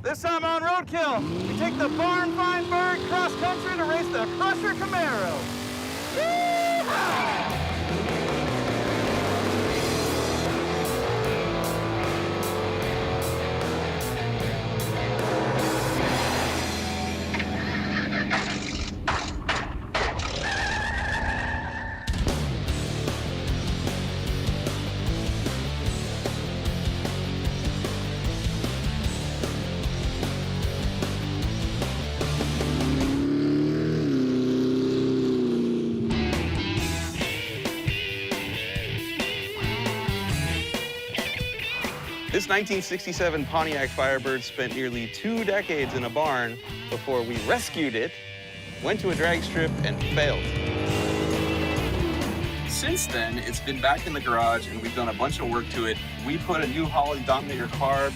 This time on Roadkill, we take the Barnfind bird cross country to race the Crusher Camaro. Yee-haw! This 1967 Pontiac Firebird spent nearly 2 decades in a barn before we rescued it, went to a drag strip, and failed. Since then, it's been back in the garage, and we've done a bunch of work to it. We put a new Holley Dominator carb,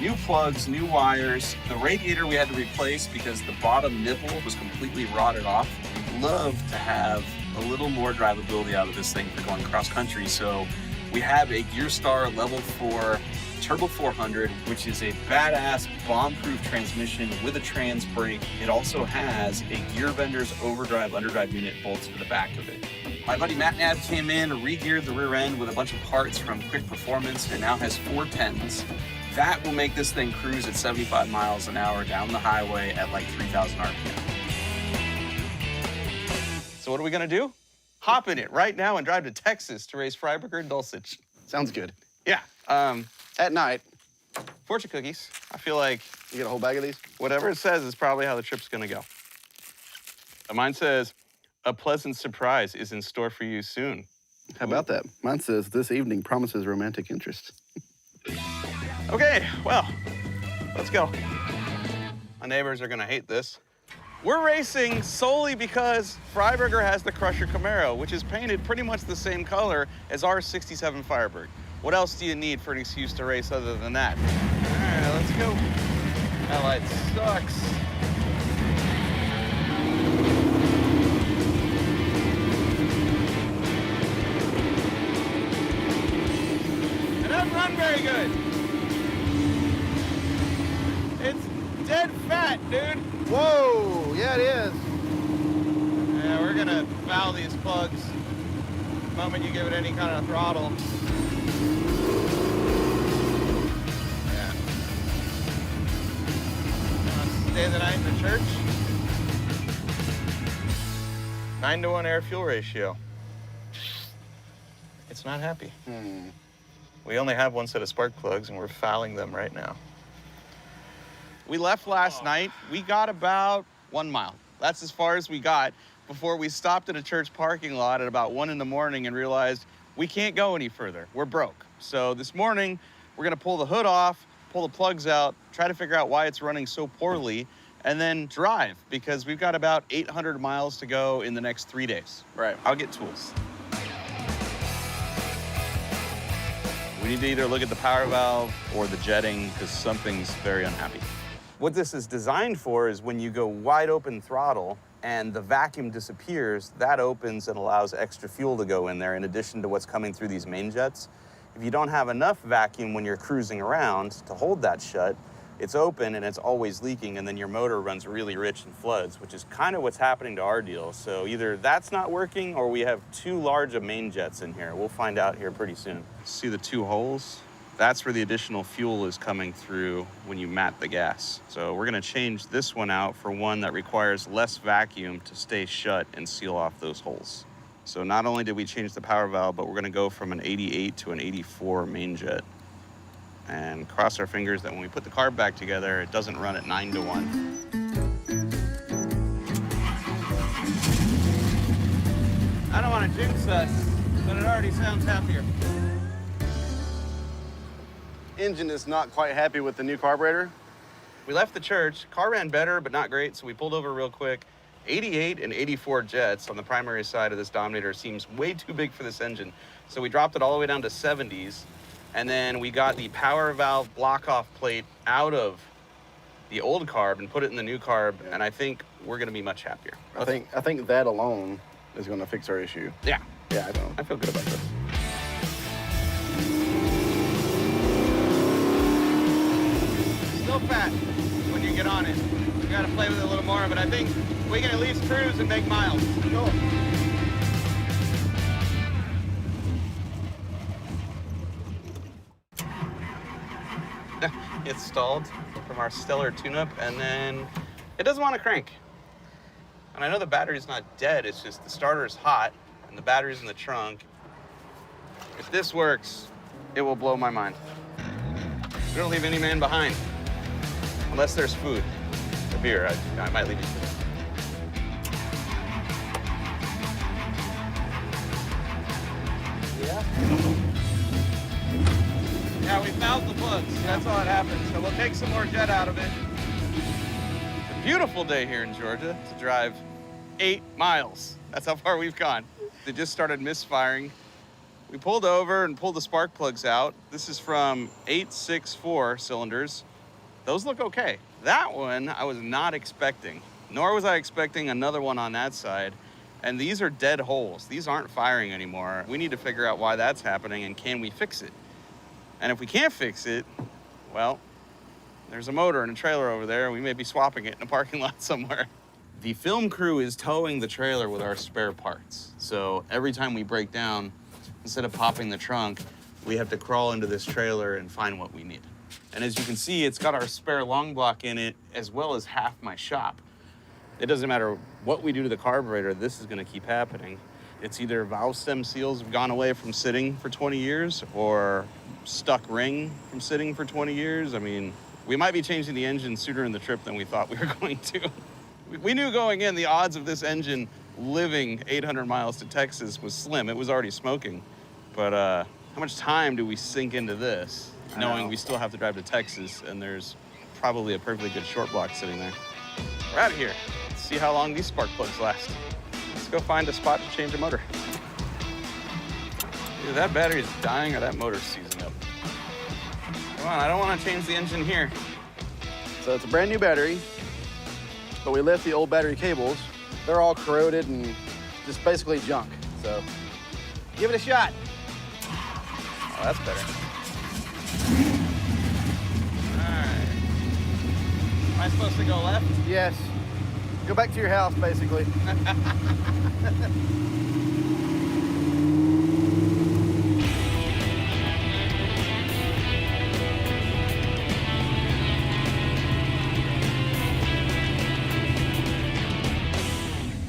new plugs, new wires. The radiator we had to replace because the bottom nipple was completely rotted off. We'd love to have a little more drivability out of this thing for going cross country, so we have a Gearstar Level 4 Turbo 400, which is a badass bomb-proof transmission with a trans brake. It also has a Gearbender's overdrive underdrive unit bolted to the back of it. My buddy Matt Nab came in, re-geared the rear end with a bunch of parts from Quick Performance, and now has 410s. That will make this thing cruise at 75 miles an hour down the highway at like 3,000 RPM. So what are we gonna do? Hop in it right now and drive to Texas to race Firebird and Dulcich. Sounds good. Yeah. At night. Fortune cookies. I feel like You get a whole bag of these? whatever it says is probably how the trip's gonna go. Mine says, a pleasant surprise is in store for you soon. How about that? Mine says, this evening promises romantic interest. Okay, well, let's go. My neighbors are gonna hate this. We're racing solely because Freiberger has the Crusher Camaro, which is painted pretty much the same color as our 67 Firebird. What else do you need for an excuse to race other than that? All right, let's go. That light sucks. It doesn't run very good. It's dead fat, dude. Whoa, yeah, it is. Yeah, we're gonna foul these plugs the moment you give it any kind of throttle. Yeah. Stay the night in the church. 9-to-1 air-fuel ratio. It's not happy. We only have one set of spark plugs, and we're fouling them right now. We left last night. We got about 1 mile. That's as far as we got before we stopped at a church parking lot at about 1 in the morning and realized we can't go any further. We're broke. So this morning, we're gonna pull the hood off, pull the plugs out, try to figure out why it's running so poorly, and then drive, because we've got about 800 miles to go in the next 3 days. Right. I'll get tools. We need to either look at the power valve or the jetting, because something's very unhappy. What this is designed for is when you go wide open throttle and the vacuum disappears, that opens and allows extra fuel to go in there in addition to what's coming through these main jets. If you don't have enough vacuum when you're cruising around to hold that shut, it's open and it's always leaking, and then your motor runs really rich and floods, which is kind of what's happening to our deal. So either that's not working or we have too large of main jets in here. We'll find out here pretty soon. See the 2 holes? That's where the additional fuel is coming through when you mat the gas. So we're gonna change this one out for one that requires less vacuum to stay shut and seal off those holes. So not only did we change the power valve, but we're gonna go from an 88 to an 84 main jet. And cross our fingers that when we put the carb back together, it doesn't run at 9-to-1. I don't wanna jinx us, but it already sounds happier. Engine is not quite happy with the new carburetor. We left the church. Car ran better, but not great, so we pulled over real quick. 88 and 84 jets on the primary side of this Dominator seems way too big for this engine. So we dropped it all the way down to 70s, and then we got the power valve block-off plate out of the old carb and put it in the new carb, and I think we're gonna be much happier. I think that alone is gonna fix our issue. Yeah. Yeah, I feel good about this. Still fat. get on it. We gotta play with it a little more, but I think we can at least cruise and make miles. Cool. It's stalled from our stellar tune-up, and then it doesn't want to crank. And I know the battery's not dead, it's just the starter's hot, and the battery's in the trunk. If this works, it will blow my mind. We don't leave any man behind, unless there's food or beer. I might leave you food. Yeah. Yeah, we fouled the plugs. That's all that happened. So we'll take some more jet out of it. It's a beautiful day here in Georgia to drive 8 miles. That's how far we've gone. They just started misfiring. We pulled over and pulled the spark plugs out. This is from 864 cylinders. Those look okay. That one I was not expecting, nor was I expecting another one on that side. And these are dead holes. These aren't firing anymore. We need to figure out why that's happening and can we fix it? And if we can't fix it, well, there's a motor and a trailer over there. We may be swapping it in a parking lot somewhere. The film crew is towing the trailer with our spare parts. So every time we break down, instead of popping the trunk, we have to crawl into this trailer and find what we need. And as you can see, it's got our spare long block in it, as well as half my shop. It doesn't matter what we do to the carburetor, this is gonna keep happening. It's either valve stem seals have gone away from sitting for 20 years or stuck ring from sitting for 20 years. I mean, we might be changing the engine sooner in the trip than we thought we were going to. We knew going in the odds of this engine living 800 miles to Texas was slim. It was already smoking. But how much time do we sink into this, knowing we still have to drive to Texas and there's probably a perfectly good short block sitting there? We're out of here. Let's see how long these spark plugs last. Let's go find a spot to change a motor. Either that battery is dying or that motor's seizing up. Come on, I don't want to change the engine here. So it's a brand new battery, but we left the old battery cables. They're all corroded and just basically junk. So give it a shot. Oh, that's better. All right. Am I supposed to go left? Yes. Go back to your house, basically.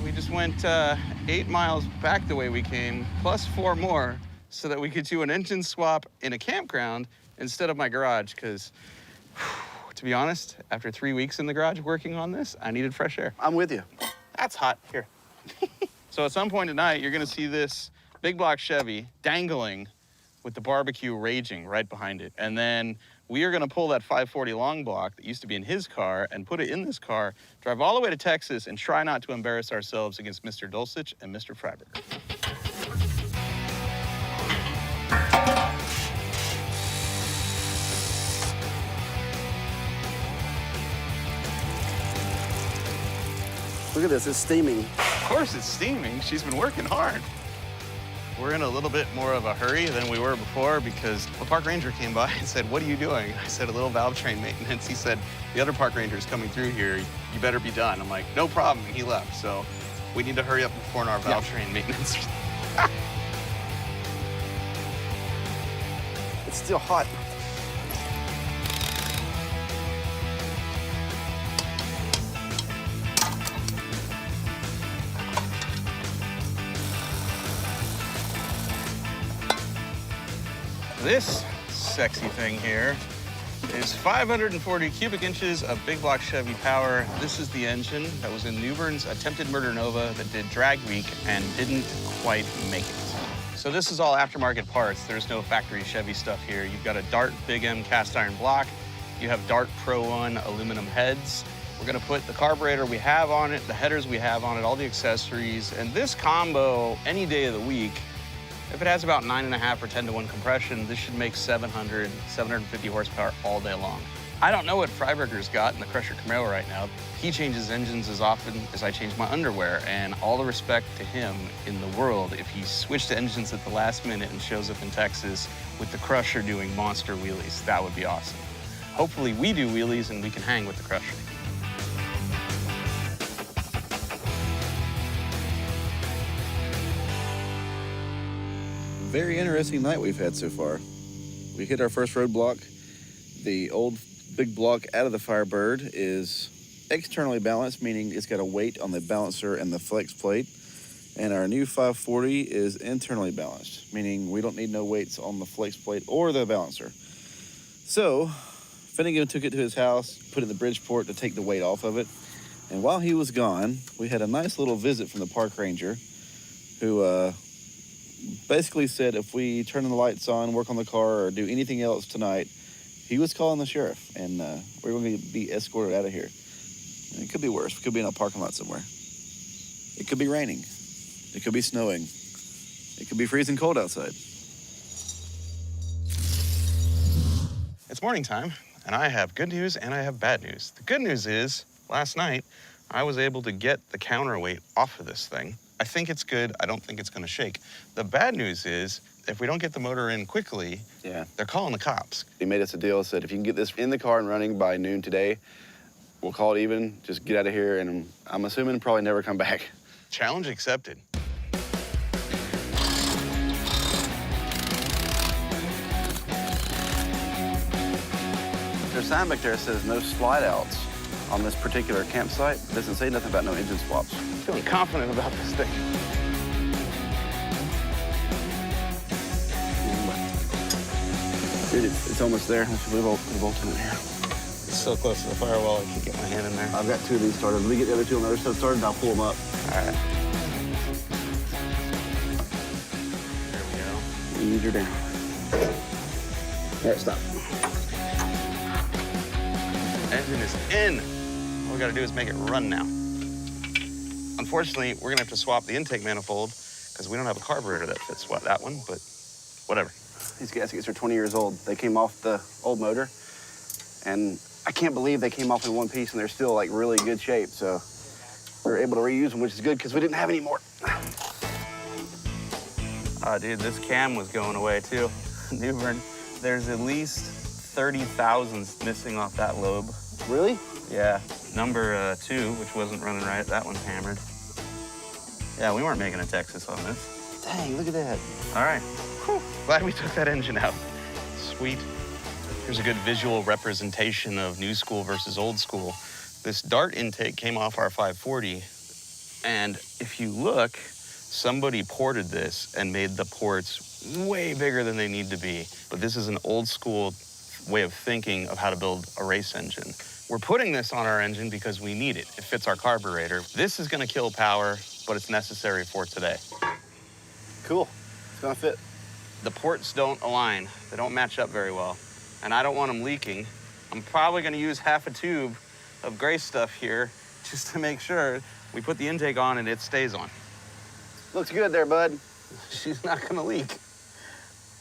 We just went 8 miles back the way we came, plus 4 more, so that we could do an engine swap in a campground instead of my garage, because to be honest, after 3 weeks in the garage working on this, I needed fresh air. I'm with you. That's hot. Here. So at some point tonight, you're gonna see this big block Chevy dangling with the barbecue raging right behind it. And then we are gonna pull that 540 long block that used to be in his car and put it in this car, drive all the way to Texas, and try not to embarrass ourselves against Mr. Dulcich and Mr. Firebird. Look at this, it's steaming. Of course it's steaming. She's been working hard. We're in a little bit more of a hurry than we were before because a park ranger came by and said, "What are you doing?" I said, "A little valve train maintenance." He said, "The other park ranger is coming through here. You better be done." I'm like, "No problem." And he left. So we need to hurry up before our valve train maintenance. It's still hot. This sexy thing here is 540 cubic inches of big block Chevy power. This is the engine that was in Newbern's attempted Murder Nova that did drag week and didn't quite make it. So this is all aftermarket parts. There's no factory Chevy stuff here. You've got a Dart Big M cast iron block. You have Dart Pro 1 aluminum heads. We're gonna put the carburetor we have on it, the headers we have on it, all the accessories, and this combo any day of the week. If it has about 9.5 or 10-to-1 compression, this should make 700, 750 horsepower all day long. I don't know what Freiberger's got in the Crusher Camaro right now. He changes engines as often as I change my underwear, and all the respect to him in the world if he switched engines at the last minute and shows up in Texas with the Crusher doing monster wheelies. That would be awesome. Hopefully we do wheelies and we can hang with the Crusher. very interesting night we've had so far. We hit our first roadblock. The old big block out of the Firebird is externally balanced, meaning it's got a weight on the balancer and the flex plate. And our new 540 is internally balanced, meaning we don't need no weights on the flex plate or the balancer. So Finnegan took it to his house, put it in the Bridgeport to take the weight off of it. And while he was gone, we had a nice little visit from the park ranger who basically said if we turn the lights on, work on the car, or do anything else tonight, he was calling the sheriff, and we're going to be escorted out of here. And it could be worse. We could be in a parking lot somewhere. It could be raining. It could be snowing. It could be freezing cold outside. It's morning time, and I have good news and I have bad news. The good news is, last night, I was able to get the counterweight off of this thing. I think it's good. I don't think it's going to shake. The bad news is, if we don't get the motor in quickly, they're calling the cops. He made us a deal, said if you can get this in the car and running by noon today, we'll call it even, just get out of here, and I'm assuming probably never come back. Challenge accepted. There's a sign back there that says no slide outs on this particular campsite. It doesn't say nothing about no engine swaps. I'm feeling confident about this thing. Dude, it's almost there. We bolt in here. It's so close to the firewall, I can't get my hand in there. I've got two of these started. Let me get the other two on the other side started, and I'll pull them up. All right. There we go. Ease her down. All right, stop. Engine is in. All we gotta do is make it run now. Unfortunately, we're gonna have to swap the intake manifold because we don't have a carburetor that fits that one, but whatever. These gaskets are 20 years old. They came off the old motor, and I can't believe they came off in one piece and they're still like really good shape. So we were able to reuse them, which is good because we didn't have any more. Dude, this cam was going away too. Newbern, there's at least 30 thousandths missing off that lobe. Really? Yeah. Number 2, which wasn't running right, that one's hammered. Yeah, we weren't making a Texas on this. Dang, look at that. All right. Whew. Glad we took that engine out. Sweet. Here's a good visual representation of new school versus old school. This dart intake came off our 540, and if you look, somebody ported this and made the ports way bigger than they need to be. But this is an old school way of thinking of how to build a race engine. We're putting this on our engine because we need it. It fits our carburetor. This is gonna kill power, but it's necessary for today. Cool, it's gonna fit. The ports don't align. They don't match up very well. And I don't want them leaking. I'm probably gonna use half a tube of gray stuff here just to make sure we put the intake on and it stays on. Looks good there, bud. She's not gonna leak.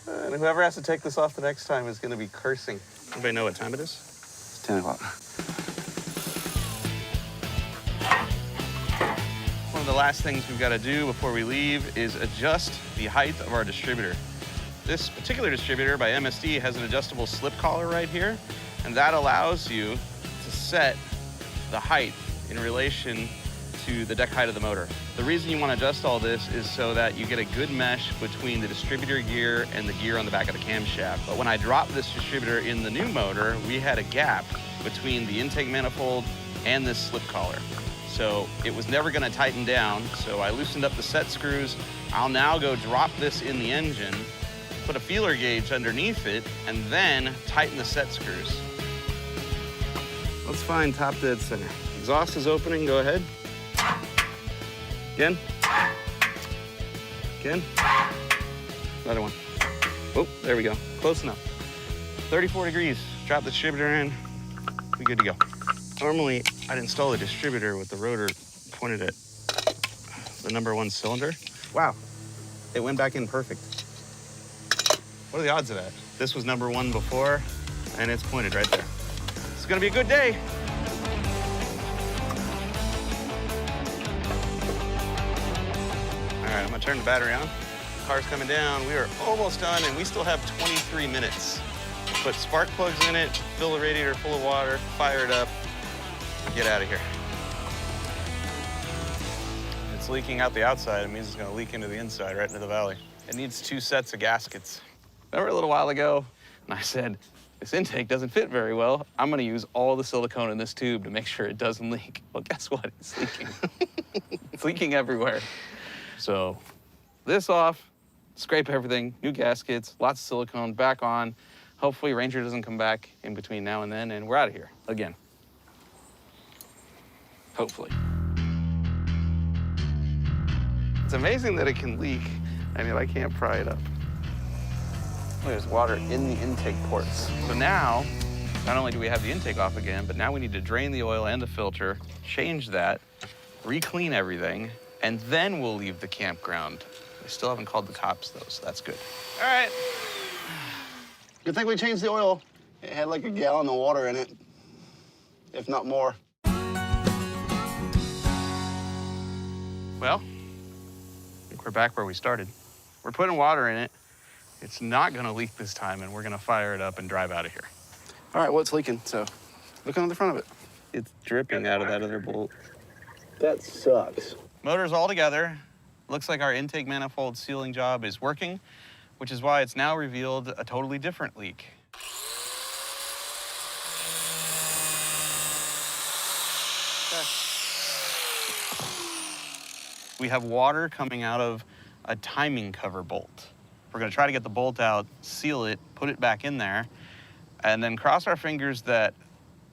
And whoever has to take this off the next time is gonna be cursing. Anybody know what time it is? It's 10 o'clock. One of the last things we've gotta do before we leave is adjust the height of our distributor. This particular distributor by MSD has an adjustable slip collar right here, and that allows you to set the height in relation to the deck height of the motor. The reason you want to adjust all this is so that you get a good mesh between the distributor gear and the gear on the back of the camshaft. But when I dropped this distributor in the new motor, we had a gap between the intake manifold and this slip collar. So it was never going to tighten down, so I loosened up the set screws. I'll now go drop this in the engine, put a feeler gauge underneath it, and then tighten the set screws. Let's find top dead center. Exhaust is opening, go ahead. Again. Again. Another one. Oh, there we go, close enough. 34 degrees, drop the distributor in, we good to go. Normally, I'd install a distributor with the rotor pointed at the #1 cylinder. Wow, it went back in perfect. What are the odds of that? This was #1 before, and it's pointed right there. It's gonna be a good day. All right, I'm gonna turn the battery on. The car's coming down. We are almost done, and we still have 23 minutes. Put spark plugs in it, fill the radiator full of water, fire it up, and get out of here. It's leaking out the outside. It means it's gonna leak into the inside, right into the valley. It needs 2 sets of gaskets. Remember a little while ago, and I said, this intake doesn't fit very well. I'm gonna use all the silicone in this tube to make sure it doesn't leak. Well, guess what? It's leaking. It's leaking everywhere. So this off, scrape everything, new gaskets, lots of silicone, back on. Hopefully Ranger doesn't come back in between now and then, and we're out of here again. Hopefully. It's amazing that it can leak. I mean, I can't pry it up. There's water in the intake ports. So now, not only do we have the intake off again, but now we need to drain the oil and the filter, change that, re-clean everything, and then we'll leave the campground. We still haven't called the cops, though, so that's good. All right. Good thing we changed the oil. It had like a gallon of water in it, if not more. Well, I think we're back where we started. We're putting water in it. It's not gonna leak this time, and we're gonna fire it up and drive out of here. All right, well, it's leaking, so look on the front of it. It's dripping out of that other bolt. That sucks. Motor's all together. Looks like our intake manifold sealing job is working, which is why it's now revealed a totally different leak. We have water coming out of a timing cover bolt. We're gonna try to get the bolt out, seal it, put it back in there, and then cross our fingers that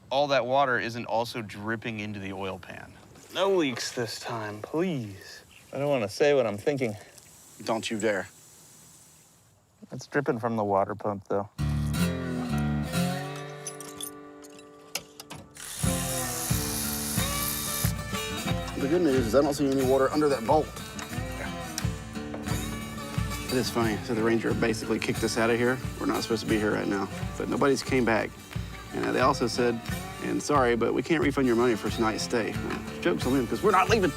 all that water isn't also dripping into the oil pan. No leaks this time, please. I don't want to say what I'm thinking. Don't you dare. It's dripping from the water pump, though. The good news is I don't see any water under that bolt. It is funny. So the Ranger basically kicked us out of here. We're not supposed to be here right now, but nobody's came back. And they also said, and sorry, but we can't refund your money for tonight's stay. Well, joke's on them, because we're not leaving.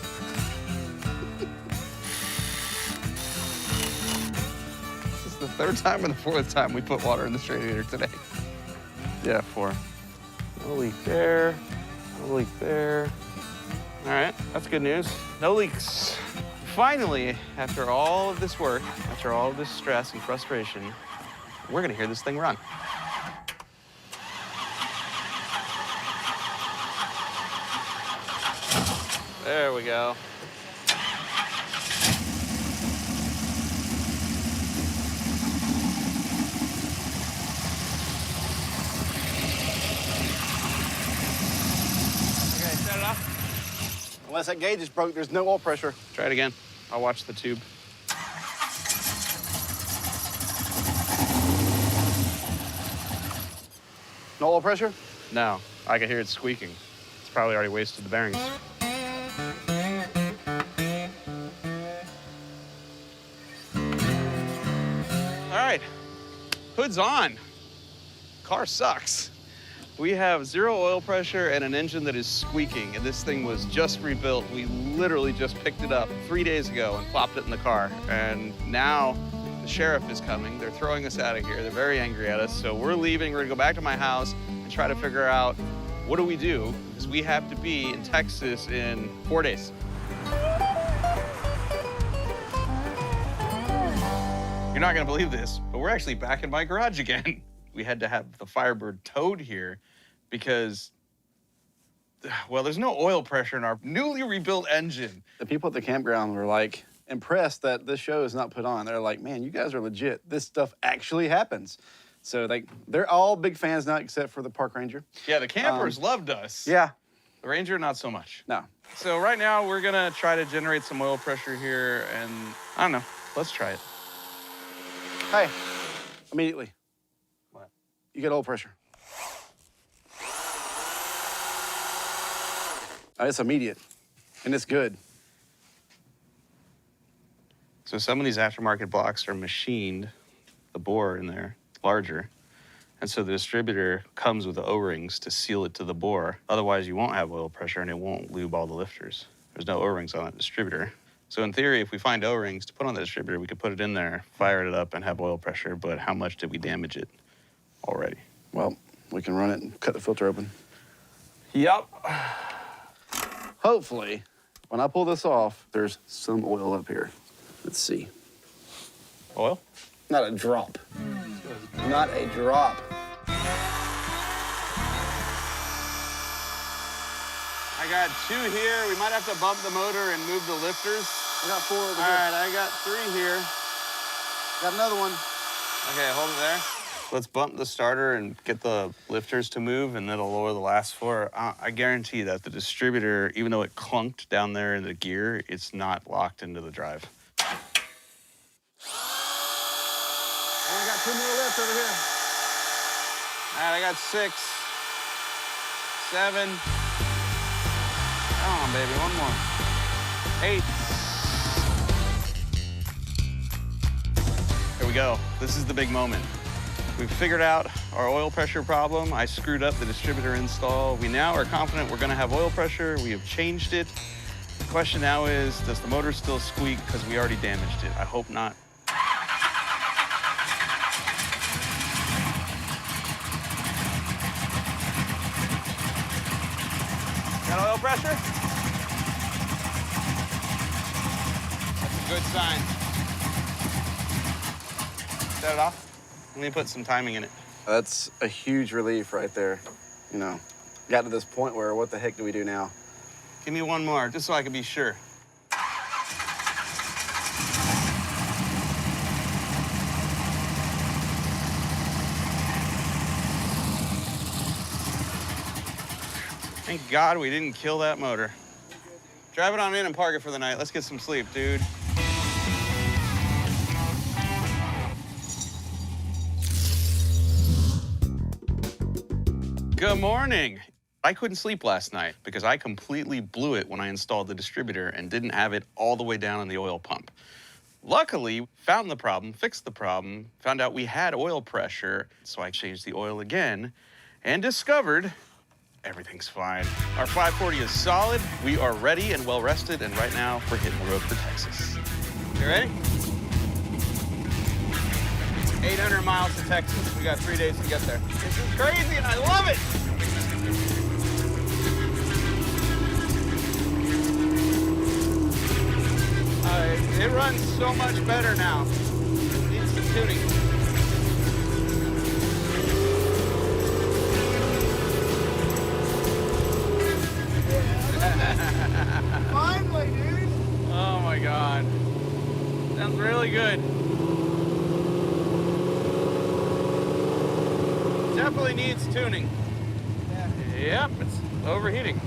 This is the 3rd time and the 4th time we put water in this radiator today. Yeah, 4. No leak there, no leak there. All right, that's good news. No leaks. Finally, after all of this work, after all of this stress and frustration, we're gonna hear this thing run. There we go. Okay, set it off. Unless that gauge is broke, there's no oil pressure. Try it again. I'll watch the tube. No oil pressure? No, I can hear it squeaking. It's probably already wasted the bearings. All right, hood's on. Car sucks. We have 0 oil pressure and an engine that is squeaking, and this thing was just rebuilt. We literally just picked it up 3 days ago and plopped it in the car. And now the sheriff is coming. They're throwing us out of here. They're very angry at us. So we're leaving. We're gonna go back to my house and try to figure out what do we do, because we have to be in Texas in 4 days. You're not gonna believe this, but we're actually back in my garage again. We had to have the Firebird towed here because, well, there's no oil pressure in our newly rebuilt engine. The people at the campground were like impressed that this show is not put on. They're like, man, you guys are legit. This stuff actually happens. So they're all big fans now, except for the park ranger. Yeah, the campers loved us. Yeah. The Ranger, not so much. No. So right now, we're gonna try to generate some oil pressure here, and I don't know, let's try it. Hey, immediately. What? You get oil pressure. It's immediate, and it's good. So some of these aftermarket blocks are machined, the bore in there, larger. And so the distributor comes with the O-rings to seal it to the bore. Otherwise, you won't have oil pressure and it won't lube all the lifters. There's no O-rings on that distributor. So in theory, if we find O-rings to put on the distributor, we could put it in there, fire it up, and have oil pressure. But how much did we damage it already? Well, we can run it and cut the filter open. Yep. Hopefully, when I pull this off, there's some oil up here. Let's see. Oil? Not a drop. Not a drop. I got 2 here. We might have to bump the motor and move the lifters. I got 4 over here. All right, I got 3 here. Got another one. Okay, hold it there. Let's bump the starter and get the lifters to move, and that'll lower the last 4. I guarantee that the distributor, even though it clunked down there in the gear, it's not locked into the drive. I got 2 more left over here. All right, I got 6, 7. Come on, baby, one more. 8. Here we go. This is the big moment. We've figured out our oil pressure problem. I screwed up the distributor install. We now are confident we're gonna have oil pressure. We have changed it. The question now is, does the motor still squeak because we already damaged it? I hope not. Got oil pressure? That's a good sign. Set it off. Let me put some timing in it. That's a huge relief right there. You know, got to this point where what the heck do we do now? Give me one more, just so I can be sure. Thank God we didn't kill that motor. Drive it on in and park it for the night. Let's get some sleep, dude. Good morning. I couldn't sleep last night because I completely blew it when I installed the distributor and didn't have it all the way down in the oil pump. Luckily, found the problem, fixed the problem, found out we had oil pressure, so I changed the oil again and discovered everything's fine. Our 540 is solid, we are ready and well rested, and right now we're hitting the road for Texas. You ready? 800 miles to Texas. We got 3 days to get there. This is crazy and I love it. It runs so much better now. It needs some tuning. Finally, dude. Oh my God. Sounds really good. Definitely needs tuning. Yep, it's overheating.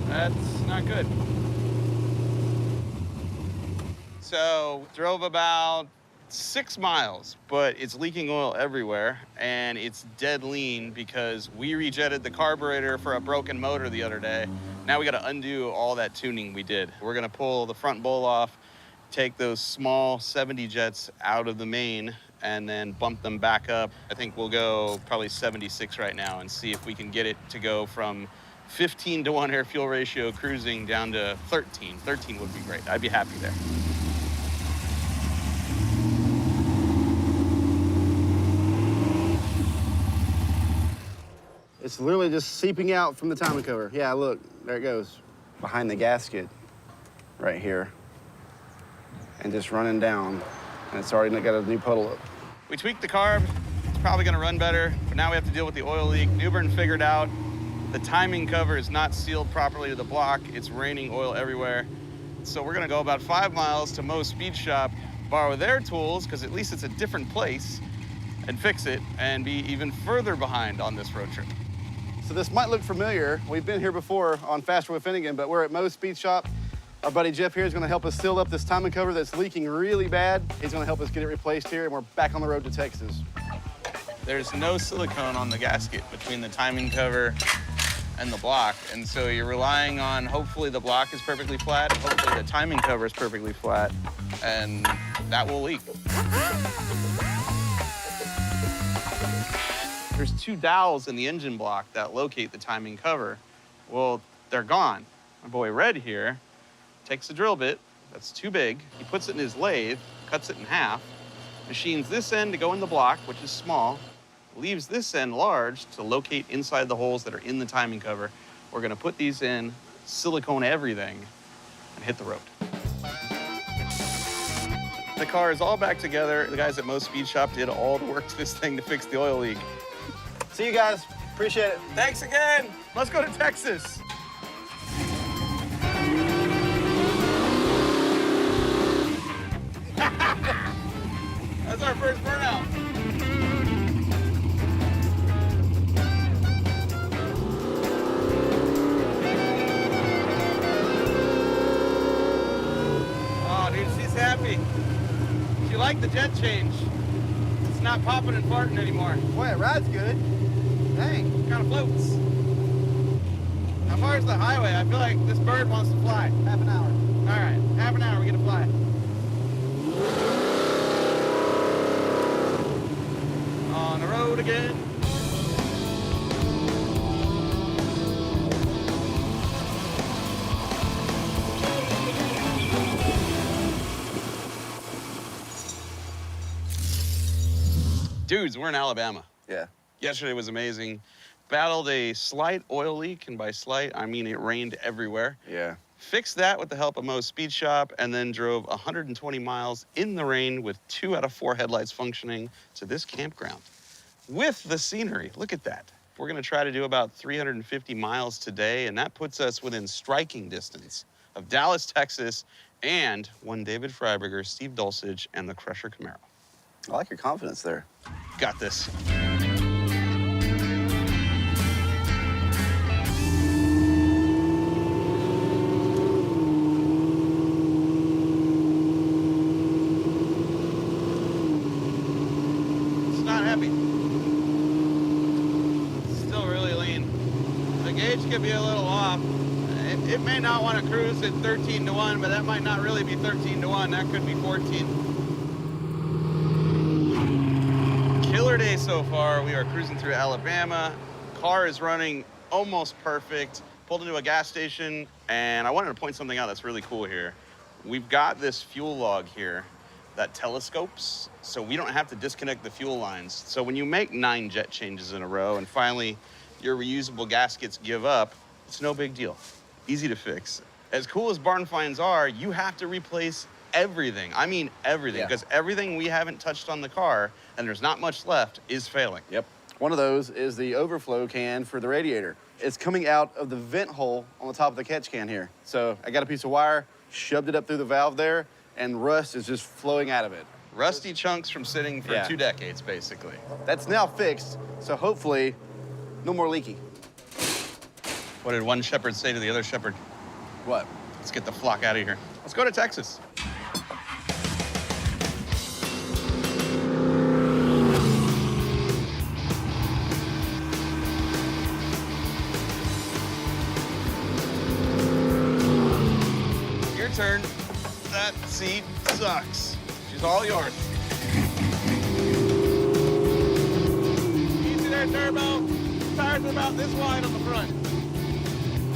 That's not good. So, drove about 6 miles, but it's leaking oil everywhere, and it's dead lean because we rejetted the carburetor for a broken motor the other day. Now we gotta undo all that tuning we did. We're gonna pull the front bowl off, take those small 70 jets out of the main, and then bump them back up. I think we'll go probably 76 right now and see if we can get it to go from 15 to 1 air fuel ratio cruising down to 13. 13 would be great. I'd be happy there. It's literally just seeping out from the timing cover. Yeah, look, there it goes. Behind the gasket right here. And just running down. And it's already got a new puddle up. We tweaked the carb. It's probably gonna run better, but now we have to deal with the oil leak. Newbern figured out the timing cover is not sealed properly to the block. It's raining oil everywhere. So we're gonna go about 5 miles to Mo's Speed Shop, borrow their tools, because at least it's a different place, and fix it, and be even further behind on this road trip. So this might look familiar. We've been here before on Faster with Finnegan, but we're at Mo's Speed Shop. Our buddy Jeff here is gonna help us seal up this timing cover that's leaking really bad. He's gonna help us get it replaced here, and we're back on the road to Texas. There's no silicone on the gasket between the timing cover and the block, and so you're relying on hopefully the block is perfectly flat, hopefully the timing cover is perfectly flat, and that will leak. There's 2 dowels in the engine block that locate the timing cover. Well, they're gone. My boy Red here takes a drill bit that's too big, he puts it in his lathe, cuts it in half, machines this end to go in the block, which is small, leaves this end large to locate inside the holes that are in the timing cover. We're gonna put these in, silicone everything, and hit the road. The car is all back together. The guys at Mo Speed Shop did all the work to this thing to fix the oil leak. See you guys. Appreciate it. Thanks again. Let's go to Texas. That's our first burnout. Oh, dude, she's happy. She liked the jet change. It's not popping and farting anymore. Boy, it rides good. Dang. Kind of floats. How far is the highway? I feel like this bird wants to fly. Half an hour. All right, half an hour, we get to fly. On the road again. Dudes, we're in Alabama. Yeah. Yesterday was amazing. Battled a slight oil leak, and by slight, I mean it rained everywhere. Yeah. Fixed that with the help of Mo's Speed Shop, and then drove 120 miles in the rain with 2 out of 4 headlights functioning to this campground. With the scenery, look at that. We're gonna try to do about 350 miles today, and that puts us within striking distance of Dallas, Texas, and one David Freiberger, Steve Dulcich, and the Crusher Camaro. I like your confidence there. Got this. Could be a little off. It may not want to cruise at 13 to 1, but that might not really be 13 to 1. That could be 14. Killer day so far. We are cruising through Alabama. Car is running almost perfect. Pulled into a gas station, and I wanted to point something out that's really cool here. We've got this fuel log here that telescopes, so we don't have to disconnect the fuel lines. So when you make 9 jet changes in a row, and finally your reusable gaskets give up, it's no big deal. Easy to fix. As cool as Barnfinds are, you have to replace everything. I mean everything, because everything we haven't touched on the car, and there's not much left, is failing. Yep. One of those is the overflow can for the radiator. It's coming out of the vent hole on the top of the catch can here. So I got a piece of wire, shoved it up through the valve there, and rust is just flowing out of it. Rusty chunks from sitting for 2 decades, basically. That's now fixed, so hopefully no more leaky. What did one shepherd say to the other shepherd? What? Let's get the flock out of here. Let's go to Texas. Your turn. That seat sucks. She's all yours. Easy there, Turbo. Tires are about this wide on the front.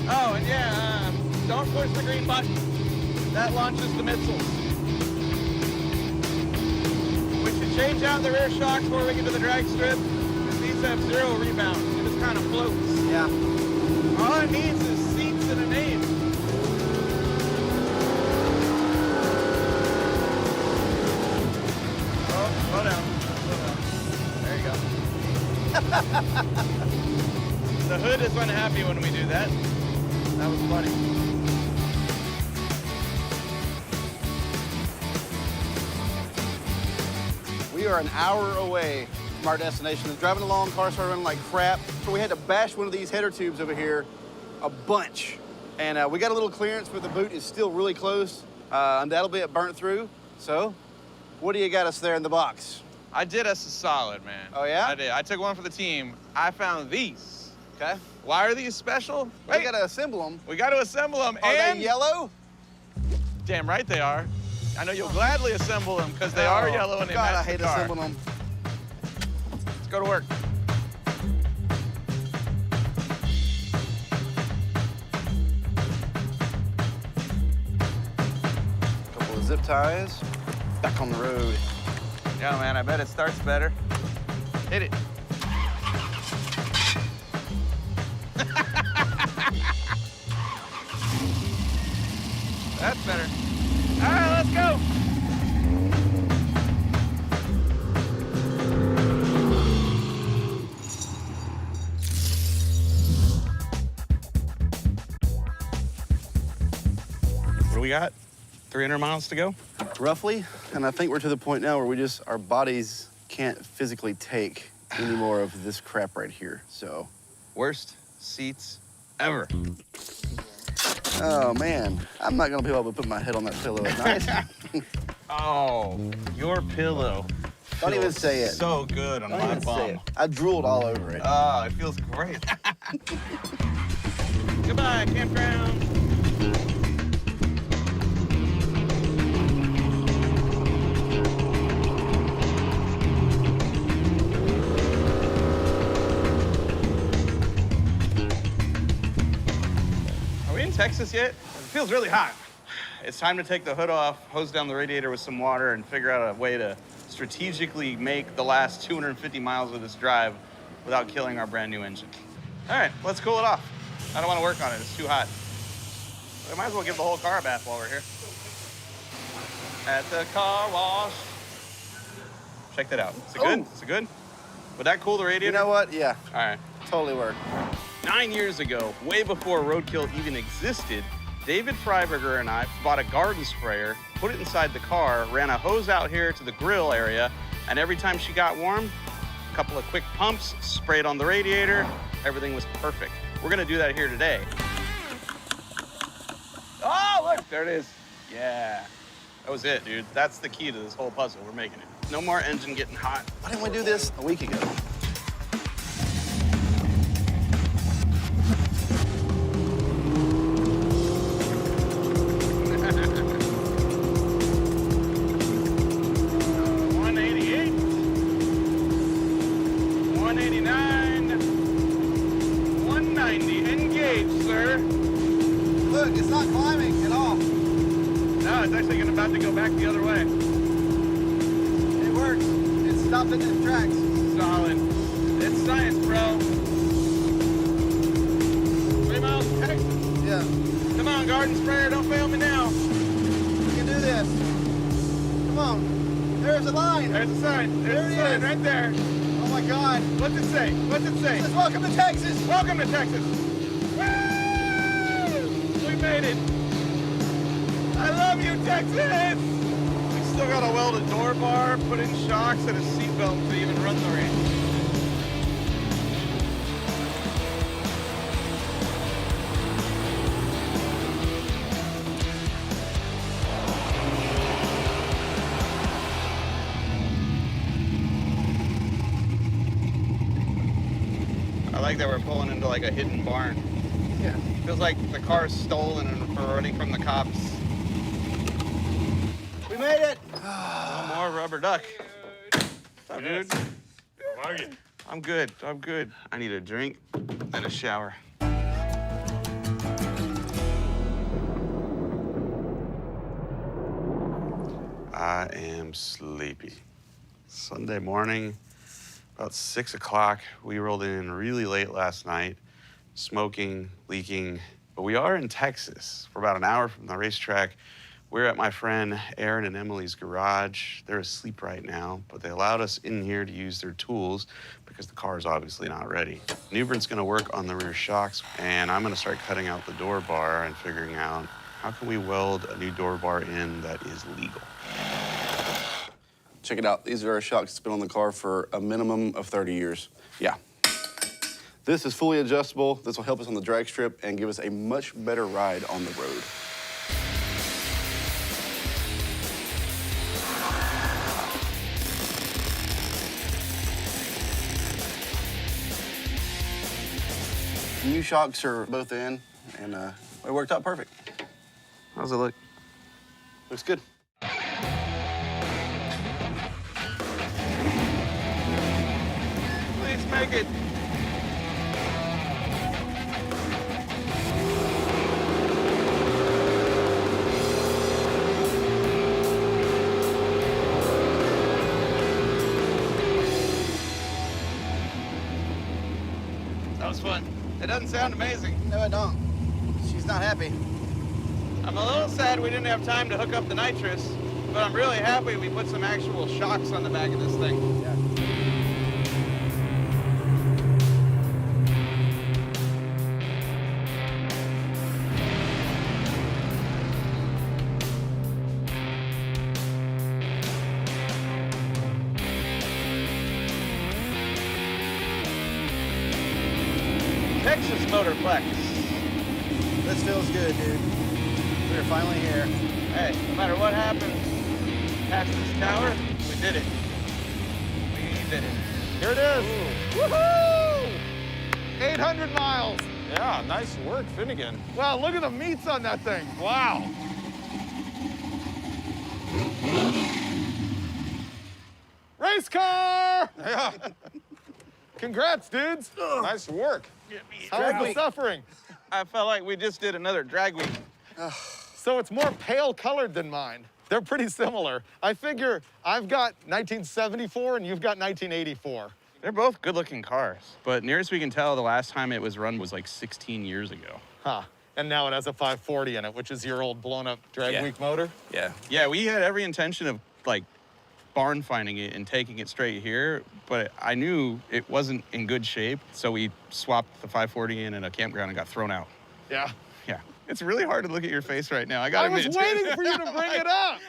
Oh, and yeah, don't push the green button. That launches the missiles. We should change out the rear shocks before we get to the drag strip. These have 0 rebound. It just kind of floats. Yeah. All it needs is seats and a name. Oh, slow down. Slow down. There you go. The hood is unhappy when we do that. That was funny. We are an hour away from our destination. Driving along, car started running like crap. So we had to bash one of these header tubes over here a bunch. And we got a little clearance, but the boot is still really close. Undoubtedly it burnt through. So what do you got us there in the box? I did us a solid, man. Oh, yeah? I did. I took one for the team. I found these. Okay. Why are these special? We got to assemble them. We got to assemble them. Are they yellow? Damn right they are. I know you'll gladly assemble them because they are yellow and they God, match I hate the car. assembling them. Let's go to work. Couple of zip ties. Back on the road. Yeah, man, I bet it starts better. Hit it. That's better. All right, let's go. do we got? 300 miles to go? Roughly, and I think we're to the point now where our bodies can't physically take any more of this crap right here, so. Worst seats ever. Oh man, I'm not gonna be able to put my head on that pillow at night. Oh, your pillow. Don't even feels say it. So good on Don't my even say it. bum. I drooled all over it. Oh, it feels great. Goodbye, campground. Are we in Texas yet? It feels really hot. It's time to take the hood off, hose down the radiator with some water, and figure out a way to strategically make the last 250 miles of this drive without killing our brand new engine. All right, let's cool it off. I don't want to work on it, it's too hot. I might as well give the whole car a bath while we're here. At the car wash. Check that out. Is it good? Is it good? Would that cool the radiator? You know what? Yeah, All right. totally work. 9 years ago, way before Roadkill even existed, David Freiberger and I bought a garden sprayer, put it inside the car, ran a hose out here to the grill area, and every time she got warm, a couple of quick pumps, sprayed on the radiator, everything was perfect. We're gonna do that here today. Oh, look, there it is. Yeah, that was it, dude. That's the key to this whole puzzle. We're making it. No more engine getting hot. Why didn't we do this a week ago? Look, it's not climbing at all. No, it's actually about to go back the other way. It works. It stopped in its tracks. Solid. It's science, bro. 3 miles to Texas. Yeah, Come on, garden sprayer, don't fail me now. we can do this. Come on. There's a line. There's a sign. There There's it a sign is. right there. Oh my God. What's it say? What's it say? It says, welcome to Texas. Welcome to Texas. Woo! We made it. I love you, Texas. We still got to weld a door bar, put in shocks, and a seatbelt to even run the range. I like that we're pulling into like a hidden barn. Yeah. Feels like the car's stolen and we're running from the cops. We made it. No more rubber duck. What's up, dude? How are you? I'm good. I'm good. I need a drink and a shower. I am sleepy. Sunday morning, about 6 o'clock. We rolled in really late last night, smoking, leaking. But we are in Texas. We're about an hour from the racetrack. We're at my friend Aaron and Emily's garage. They're asleep right now, but they allowed us in here to use their tools because the car is obviously not ready. Newbern's gonna work on the rear shocks, and I'm gonna start cutting out the door bar and figuring out how can we weld a new door bar in that is legal. Check it out. These are our shocks that's been on the car for a minimum of 30 years. Yeah. This is fully adjustable. This will help us on the drag strip and give us a much better ride on the road. New shocks are both in, and it worked out perfect. How's it look? Looks good. Please make it. That was fun. It doesn't sound amazing. No, I don't. She's not happy. I'm a little sad we didn't have time to hook up the nitrous, but I'm really happy we put some actual shocks on the back of this thing. Yeah. motor flex. This feels good, dude. We're finally here. Hey, no matter what happens, past this tower, we did it. We did it. Here it is. Woohoo! 800 miles. Yeah, nice work, Finnegan. Wow, look at the meats on that thing. Wow. Race car! Yeah, Congrats, dudes. nice work. How was the suffering? I felt like we just did another drag week. So it's more pale colored than mine. They're pretty similar. I figure I've got 1974 and you've got 1984. They're both good-looking cars, but nearest we can tell, the last time it was run was like 16 years ago. Huh. And now it has a 540 in it, which is your old blown-up drag Yeah. week motor. Yeah, we had every intention of like barn finding it and taking it straight here, but I knew it wasn't in good shape, so we swapped the 540 in at a campground and got thrown out. Yeah. Yeah, it's really hard to look at your face right now. I I gotta was admit. waiting for you to bring it up.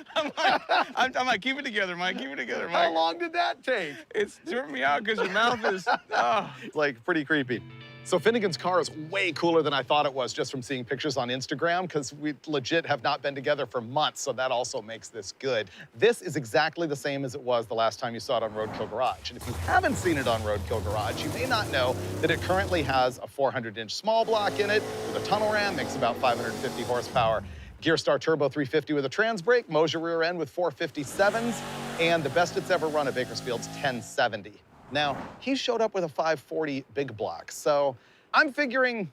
I'm like, keep it together, Mike. Keep it together, How Mike. long did that take? It's tripping me out because your mouth is. Oh. It's like pretty creepy. So Finnegan's car is way cooler than I thought it was just from seeing pictures on Instagram, because we legit have not been together for months, so that also makes this good. This is exactly the same as it was the last time you saw it on Roadkill Garage. And if you haven't seen it on Roadkill Garage, you may not know that it currently has a 400-inch small block in it with a tunnel ram, makes about 550 horsepower. Gearstar Turbo 350 with a trans brake, Moser rear end with 457s, and the best it's ever run at Bakersfield's 1070. Now, he showed up with a 540 big block, so I'm figuring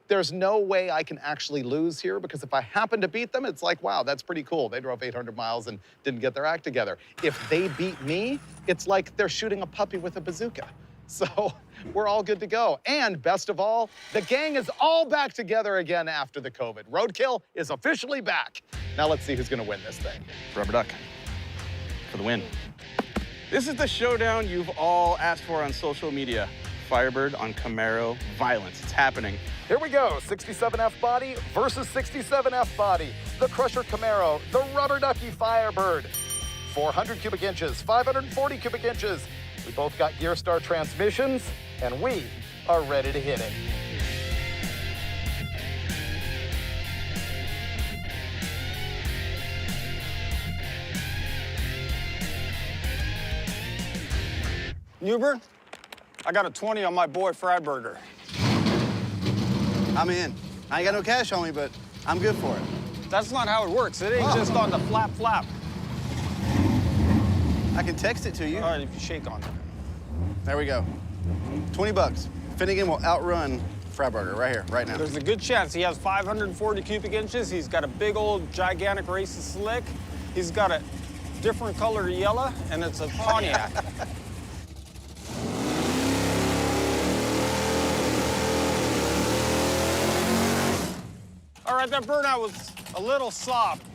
there's no way I can actually lose here, because if I happen to beat them, it's like, wow, that's pretty cool. They drove 800 miles and didn't get their act together. If they beat me, it's like they're shooting a puppy with a bazooka. So we're all good to go. And best of all, the gang is all back together again after the COVID. Roadkill is officially back. Now let's see who's gonna win this thing. Rubber duck for the win. This is the showdown you've all asked for on social media. Firebird on Camaro violence. It's happening. Here we go, 67F body versus 67F body. The Crusher Camaro, the Rubber Ducky Firebird. 400 cubic inches, 540 cubic inches. We both got Gearstar transmissions, and we are ready to hit it. Newbern, I got a 20 on my boy Freiburger. I'm in. I ain't got no cash on me, but I'm good for it. That's not how it works. It ain't just on the flap flap. I can text it to you. All right, if you shake on it. There we go. 20 bucks. Finnegan will outrun Freiburger right here, right now. There's a good chance. He has 540 cubic inches. He's got a big old gigantic race slick. He's got a different color yellow, and it's a Pontiac. All right, that burnout was a little soft.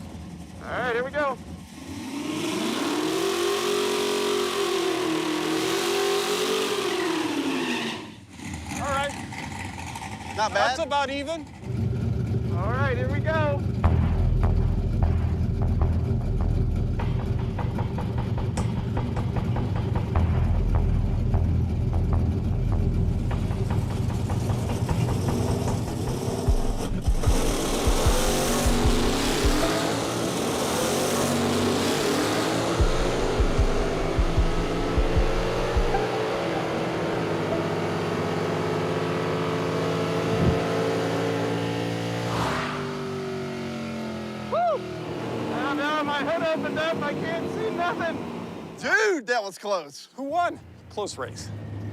All right, here we go. All right, Not bad. that's about even. All right, here we go. My hood opened up. I can't see nothing. Dude, that was close. Who won? Close race.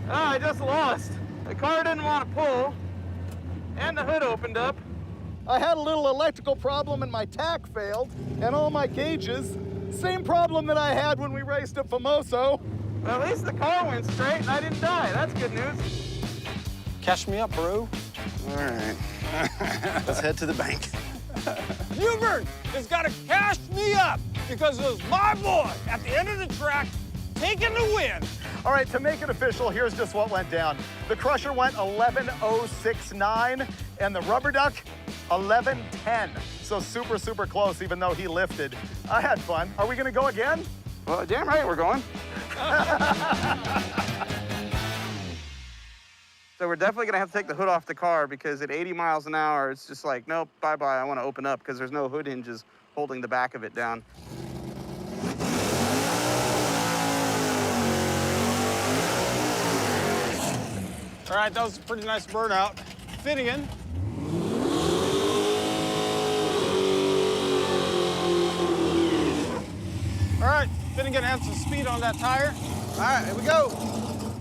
Oh, I just lost. The car didn't want to pull, and the hood opened up. I had a little electrical problem and my tack failed, and all my gauges. Same problem that I had when we raced at Famoso. Well, at least the car went straight and I didn't die. That's good news. Cash me up, bro. All right. Let's head to the bank. Newbern has got to cash me up because it was my boy at the end of the track taking the win. All right, to make it official, here's just what went down. The Crusher went 11.069, and the Rubber Duck 11.10. So super, super close, even though he lifted. I had fun. Are we gonna go again? Well, damn right we're going. So we're definitely gonna have to take the hood off the car because at 80 miles an hour, it's just like, nope, bye-bye, I wanna open up because there's no hood hinges holding the back of it down. All right, that was a pretty nice burnout. Finnegan. All right, Finnegan had some speed on that tire. All right, here we go.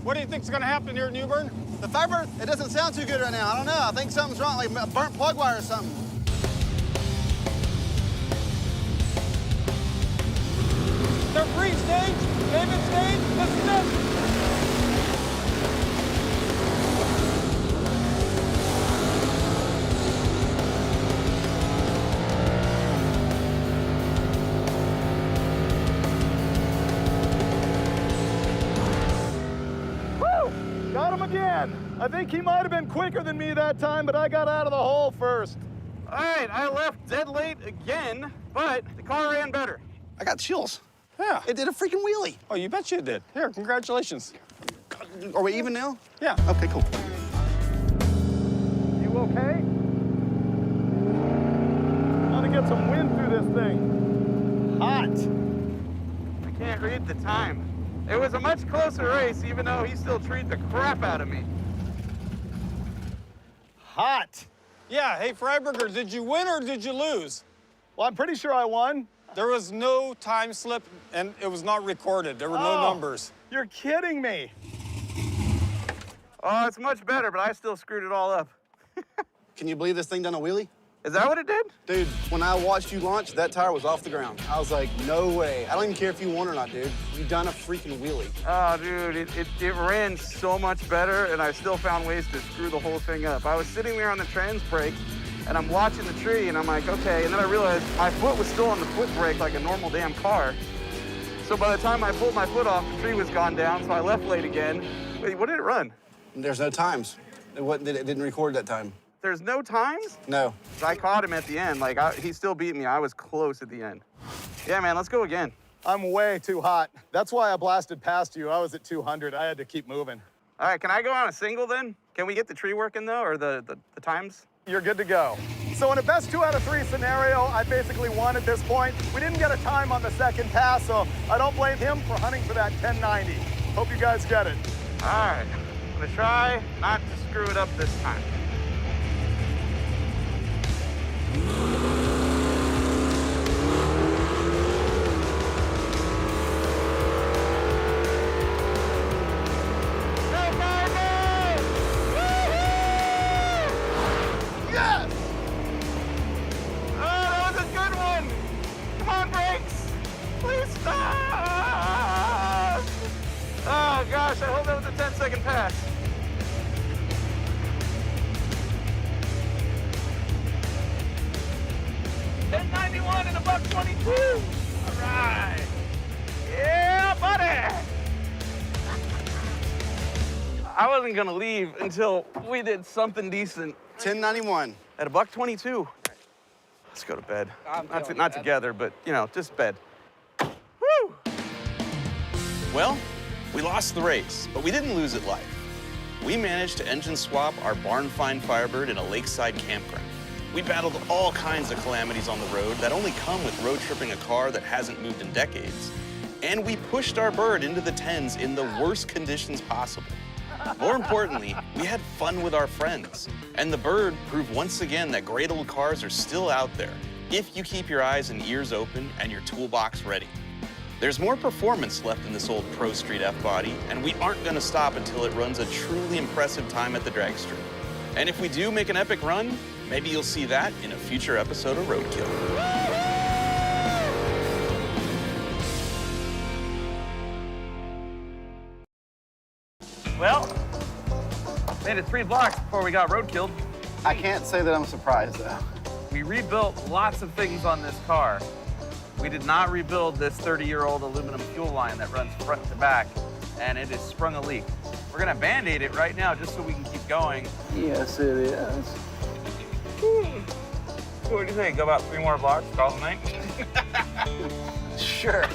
What do you think's gonna happen here at Newbern? The Firebird, it doesn't sound too good right now. I don't know. I think something's wrong, like a burnt plug wire or something. They're free stage. David stage. This is it. Got him again. I think he might have been quicker than me that time, but I got out of the hole first. All right, I left dead late again, but the car ran better. I got chills. Yeah. It did a freaking wheelie. Oh, you bet you it did. Here, congratulations. Are we even now? Yeah. Okay, cool. You okay? Gotta get some wind through this thing. Hot. I can't read the time. It was a much closer race, even though he still treated the crap out of me. Hot. Yeah, hey, Freiberger, did you win or did you lose? Well, I'm pretty sure I won. There was no time slip, and it was not recorded. There were no numbers. You're kidding me. Oh, it's much better, but I still screwed it all up. Can you believe this thing done a wheelie? Is that what it did? Dude, when I watched you launch, that tire was off the ground. I was like, no way. I don't even care if you won or not, dude. You done a freaking wheelie. Oh, dude, it ran so much better, and I still found ways to screw the whole thing up. I was sitting there on the trans brake, and I'm watching the tree, and I'm like, okay, and then I realized my foot was still on the foot brake like a normal damn car. So by the time I pulled my foot off, the tree was gone down, so I left late again. Wait, what did it run? There's no times. It didn't record that time. There's no times? No. I caught him at the end. Like, he still beat me. I was close at the end. Yeah, man, let's go again. I'm way too hot. That's why I blasted past you. I was at 200. I had to keep moving. All right, can I go on a single then? Can we get the tree working, though, or the times? You're good to go. So in a best 2 out of 3 scenario, I basically won at this point. We didn't get a time on the second pass, so I don't blame him for hunting for that 1090. Hope you guys get it. All right, I'm gonna try not to screw it up this time. Oh gosh, I hope that was a 10-second pass. $10.91 and a $1.22. All right. Yeah, buddy. I wasn't gonna leave until we did something decent. 1091. At a $1.22. Let's go to bed. Not together, but you know, just bed. Woo! Well, we lost the race, but we didn't lose it life. We managed to engine swap our Barnfind Firebird in a lakeside campground. We battled all kinds of calamities on the road that only come with road tripping a car that hasn't moved in decades. And we pushed our bird into the 10s in the worst conditions possible. More importantly, we had fun with our friends. And the bird proved once again that great old cars are still out there, if you keep your eyes and ears open and your toolbox ready. There's more performance left in this old Pro Street F-body, and we aren't gonna stop until it runs a truly impressive time at the drag strip. And if we do make an epic run, maybe you'll see that in a future episode of Roadkill. Well, made it 3 blocks before we got roadkilled. I can't say that I'm surprised, though. We rebuilt lots of things on this car. We did not rebuild this 30-year-old aluminum fuel line that runs front to back, and it has sprung a leak. We're gonna Band-Aid it right now just so we can keep going. Yes, it is. What do you think? Go about 3 more blocks, call it a night? Sure.